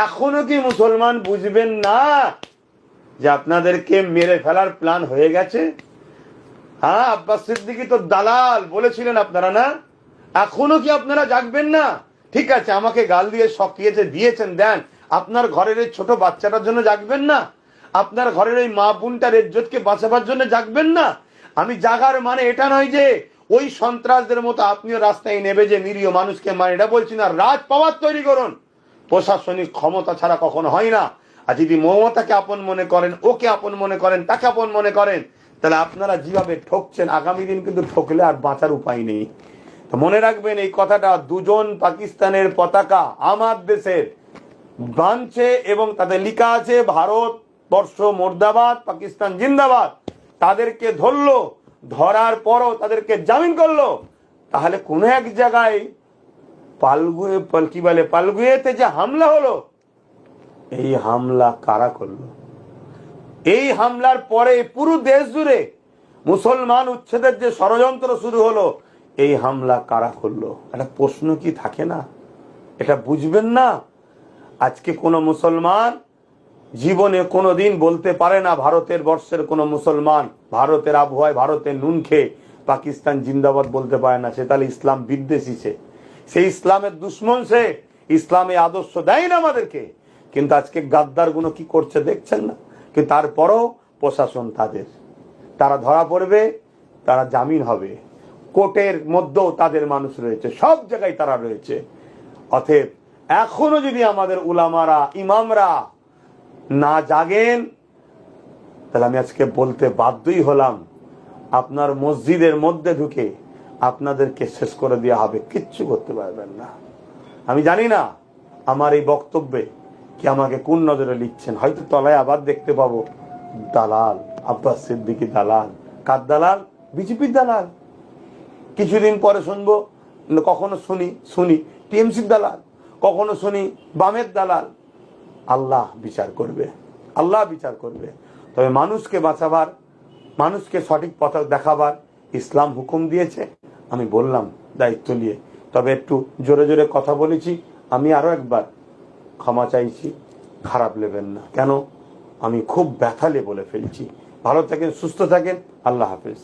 এখনো কি মুসলমান বুঝবেন না যে আপনাদেরকে মেরে ফেলার প্ল্যান হয়ে গেছে? হ্যাঁ, আব্বাস সিদ্দিকী তো দালাল বলেছিলেন আপনারা না? এখনো কি আপনারা জাগবেন না? ঠিক আছে, আমাকে গাল দিয়ে সকিয়েছে, দিয়েছেন, দেন। আপনার ঘরের এই ছোট বাচ্চাটার জন্য জাগবেন না? আপনার ঘরের এই মা বোনটার ইজ্জতকে বাঁচাবার জন্য জাগবেন না? আমি জাগার মানে এটা নয় যে ওই সন্ত্রাসদের মতো আপনিও রাস্তায় নেবে যে নিরীহ মানুষকে মানে, এটা বলছি না। রাজ পাওয়ার তৈরি করুন। প্রশাসনিক ক্ষমতা ছাড়া কখনো হয় না। আর যদি মমতাকে আপন মনে করেন, ওকে আপন মনে করেন, তাকে আপন মনে করেন, তাহলে আপনারা যেভাবে ঠকছেন আগামী দিন কিন্তু ঠকলে আর বাঁচার উপায় নেই। তো মনে রাখবেন এই কথাটা, দুজন পাকিস্তানের পতাকা আমার দেশের বাঁধছে এবং তাদের লেখা আছে ভারতবর্ষ মুর্দাবাদ, পাকিস্তান জিন্দাবাদ। তাদেরকে ধরলো, ধরার পরও তাদেরকে জামিন করলো। তাহলে কোন এক জায়গায় পালগুয়েতে যে হামলা হলো, এই হামলা কারা করলো? এই হামলার পরে পুরো দেশ জুড়ে মুসলমান উচ্ছেদের যে ষড়যন্ত্র শুরু হলো, এই হামলা কারা করলো? একটা প্রশ্ন কি থাকে না? এটা বুঝবেন না? আজকে কোন মুসলমান জীবনে কোনোদিন বলতে পারে না, ভারতের বর্ষের কোন মুসলমান ভারতের আবহাওয়ায়, ভারতের নুন খেয়ে পাকিস্তান জিন্দাবাদ বলতে পারে না। সে তাহলে ইসলাম বিদ্বেষী, সে ইসলামের দুশ্মন, সে ইসলামে আদর্শ দেয় না আমাদেরকে। কিন্তু আজকে গাদ্দার গুলো কি করছে দেখছেন না? কিন্তু তারপরও প্রশাসন তারা ধরা পড়বে, তারা জামিন হবে, কোর্টের মধ্যেও তাদের মানুষ রয়েছে, সব জায়গায় তারা রয়েছে। অতএব এখনো যদি আমাদের উলামারা, ইমামরা না জাগেন, তাহলে আমি আজকে বলতে বাধ্যই হলাম, আপনার মসজিদের মধ্যে ঢুকে আপনাদেরকে শেষ করে দেওয়া হবে, কিচ্ছু করতে পারবেন না। আমি জানি না আমার এই বক্তব্যে কি আমাকে কোন নজরে লিখছেন। হয়তো তলায় আবার দেখতে পাবো দালাল, আব্বাস সিদ্দিকী দালাল। কার দালাল? বিজেপির দালাল। কিছুদিন পরে শুনবো, কখনো শুনি টিএমসির দালাল, কখনো শুনি বামের দালাল। আল্লাহ বিচার করবে, আল্লাহ বিচার করবে। তবে মানুষকে বাঁচাবার, মানুষকে সঠিক পথ দেখাবার ইসলাম হুকুম দিয়েছে। আমি বললাম দায়িত্ব নিয়ে, তবে একটু জোরে জোরে কথা বলেছি। আমি আরো একবার ক্ষমা চাইছি, খারাপ নেবেন না। কেন? আমি খুব ব্যথালে বলে ফেলছি। ভালো থাকেন, সুস্থ থাকেন, আল্লাহ হাফেজ।